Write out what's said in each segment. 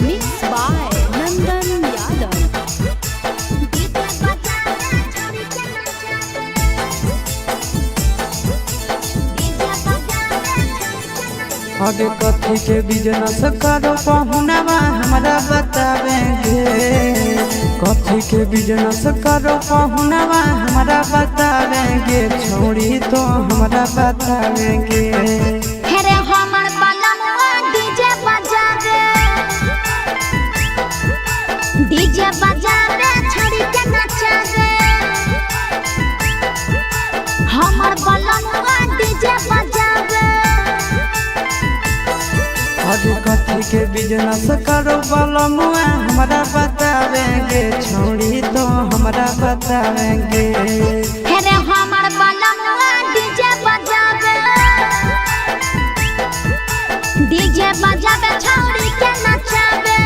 Mixed by Nandan Yadav. आगे कथी के बिजनेस करो पहुनवा हमरा बतावेंगे। कथी के बिजनेस करो पहुनवा हमरा बतावेंगे। छोड़ी तो हमरा बतावेंगे। हेरे हमर बलमुआ डीजे बजावे छड़ी के नचावे। हमर बलमुआ डीजे बजावे। आगे कथी के बिजनेस करो बलमुआ हमरा बतावेंगे। छोड़ी तो हमरा बतावेंगे। हेरे हमर बलमुआ डीजे बजावे छड़ी के नचावे।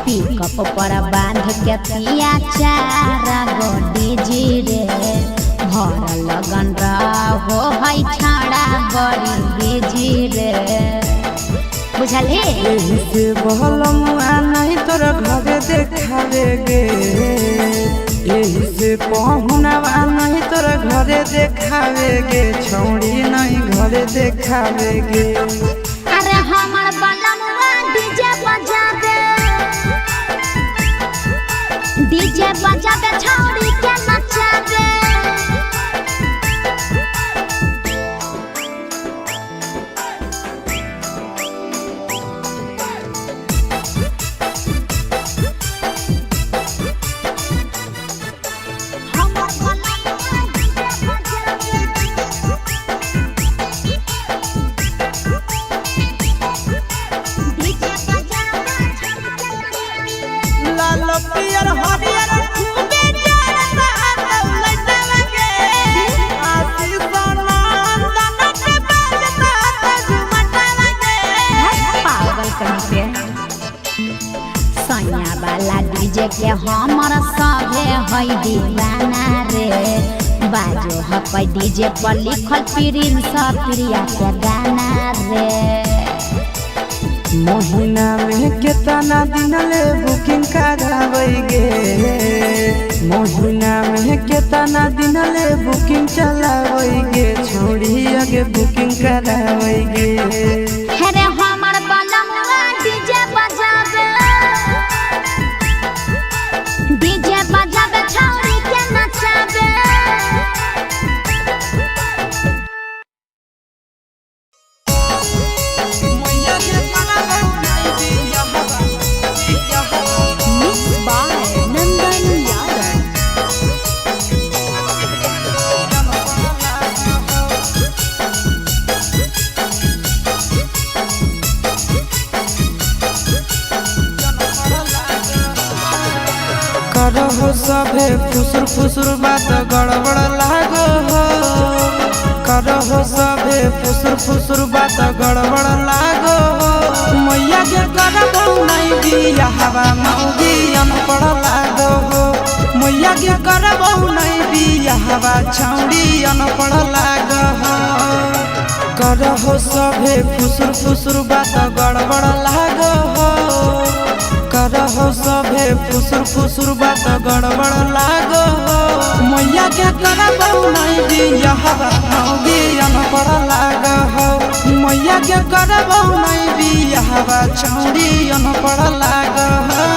पिकअप पर बांध के पिया चारा गोडी जी रे। भर लगन रहो है छाड़ा बड़ी बीजी रे। बुझली यही से बलमुआ नहीं तोर घरे देखावेगे। यही से पहुनवा नहीं तोर घरे देखावेगे। छोड़ी नहीं घरे देखावेगे। अरे हमर बलमुआ डीजे बजावे छौड़ी के नचावे। लाल पियर हरियर खूबे जरता लइटा लगे। आशीष नंदन के बजता झुमटा लगे। पागल कहीं पे सैया वाला डीजे के हमर सभे है दीवाना रे। बाजो है डीजे पर लिखल प्रिंस प्रिया के गाना रे। महीना में कितना दिन ले बुकिंग करावेगे। महीना में कितना दिन ले बुकिंग चलावेगे। छोड़ी आगे बुकिंग करावेगे। हेरे हमर बलमुआ डीजे बजावे छौड़ी के नचावे। Mixed by Nandan Yadav. करहो सभे फुसुर फुसुर बात गड़बड़ लागो हो। करहो सभे फुसुर फुसुर बात गड़बड़ लागो हो। मैया के करबो नहीं बिया हवा मौगी अनपढ़ लागो हो। मैया के करबो नहीं बिया हवा छौड़ी अनपढ़ लागो हो। करहो सभे फुसुर फुसुर बात गड़बड़ लागो हो। करहो सभे फुसुर फुसुर बात गड़बड़ लागो हो। मैया के करबो नहीं बिया हवा मौगी अनपढ़ लागो हो। मैया के करबो नहीं बिया हवा छौड़ी अनपढ़ लागो हो।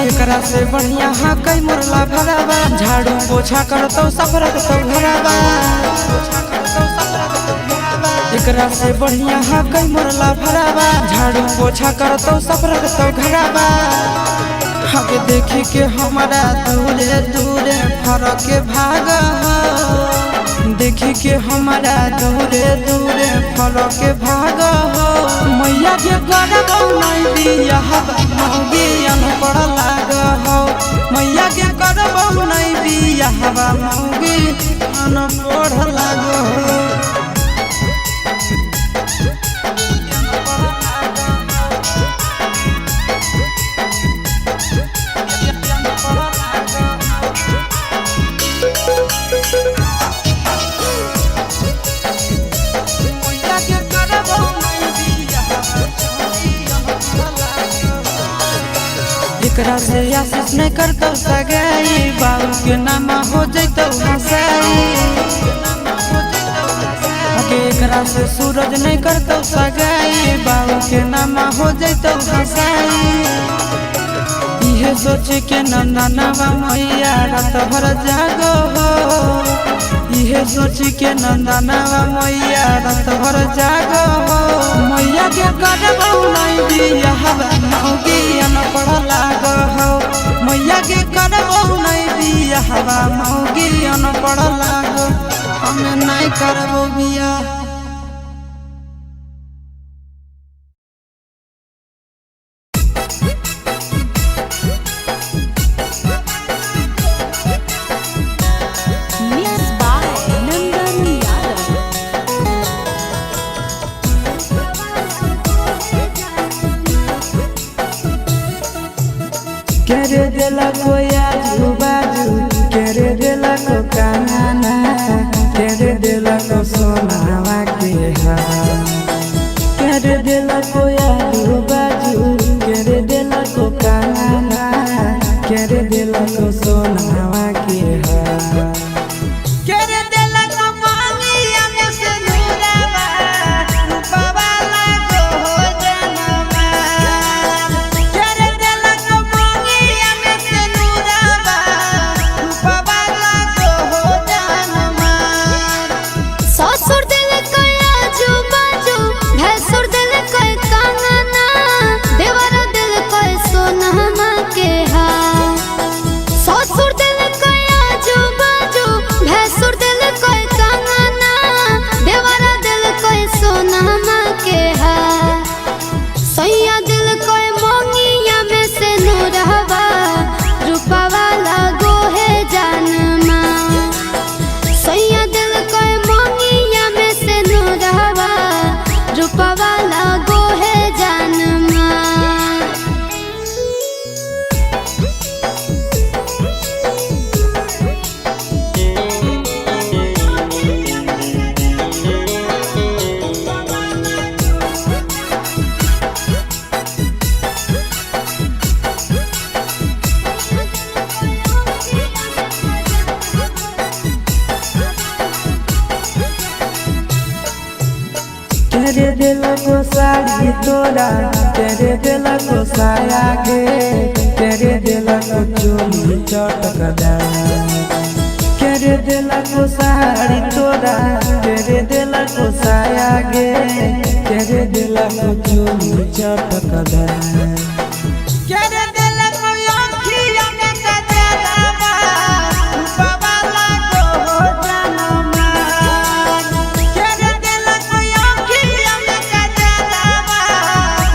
एकरा से बढ़िया हाँ कई मोरला भरावा झाड़ू पोछा करतो सफरत तो भरावा एकरा से बढ़िया हाँ कई मोरला भरावा झाड़ू पोछा करतो सफरत तो घरावा हके देखी के हमारा दूरे दूरे फरक के भाग देखी के हमारा दूरे दूरे फरक के भाग मैया के करब नहीं बिया मौगी अनपढ़ लाग हो मैया के करब नहीं बिया मौगी अनपढ़ लाग हो एकरा से आशीष नहीं करतो सगाई बाबू के नाम हो जैतो हंसाई आगे एकरा से सूरज नहीं करतो सगाई बाबू के नाम हो जैतो हंसाई इहे सोच के नंदनवा मैया रात भर जागो हो इहे सोच के नंदनवा मैया रात भर जागो हो मैया के करब नहीं बिया मौगी अनपढ़ लाग हो मैया के करब नहीं बिया मौगी अनपढ़ लाग हमें नहीं करबो बिया। Mixed by Nandan Yadav. करे देला कोई आजू बाजू करे देला को काना करे देला को सोनावा के हार करे देला कोई आजू बाजू करे देला को काना करे देला को सोनावा के हार करे देला को मांगिया में से नूरावा रूपवा लागो हो जनमा करे देला को मांगिया में से नूरावा रूपवा लागो हो जनमा ससुर दिल कोई आजू बाजू भैंसुर दिल कोई कांगना देवरा दिल कोई सोनमा के हार ससुर दिल कोई आजू बाजू भैंसुर दिल कोई कांगना देवरा दिल कोई सोनमा के हार सैया दिल कोई मोंगिया में से नूरवा रूपवा लागो है जानमा सैया दिल कोई मोंगिया में से नूरवा रूपवा लागो है जानमा करे देला को साड़ी तोरा करे देला को साया गे करे देला को चोली चटकदार करे देला को साड़ी तोरा करे देला को साया गे करे देला को चोली चटकदार करे देला को आँखिया में कजरावा रूपवा लागो हो जनमा करे देला को आँखिया में कजरावा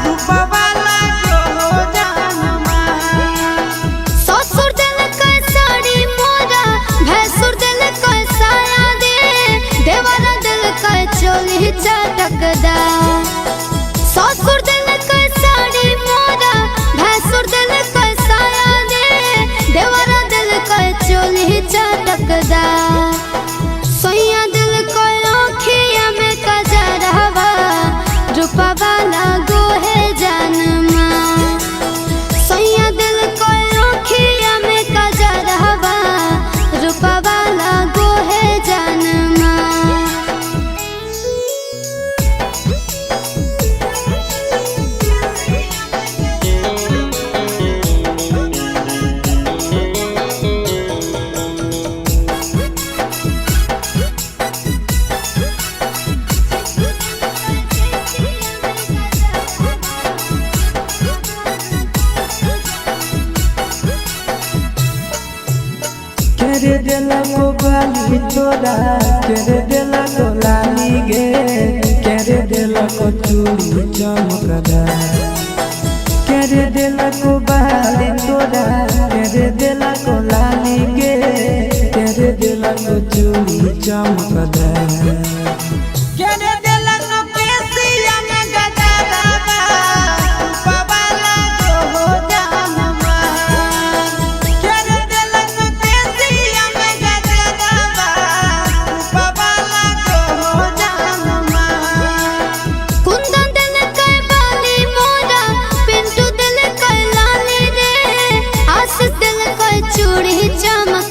रूपवा लागो हो जनमा ससुर दिल कोई साड़ी मोरा भैंसुर दिल कोई साया दे देवरा दिल कोई चोली चटकदार ससुर दिल कोई साड़ी मोरा भैंसुर दिल कोई साया दे देवरा दिल कोई चोली चटकदार सैया दिल कोई आँखिया में कजरवा रूपवा लागो है जानमा सैया दिल कोई आँखिया में कजरवा रूपवा लागो है जानमा देला को बाली तोरा केरे देला को लाली गे केरे देला को चूड़ी चमकदार केरे देला को बाली तोरा केरे देला को लाली गे केरे देला को चूड़ी चमकदार केरे देला को केसिया में गजरावा पवाला जो हो जानवा केरे देला को केसिया में गजरावा पवाला जो हो जानवा कुंदन दिल के बाली मोरा पिंटू दिल के लाली रे आस दिल के चूड़ी चमक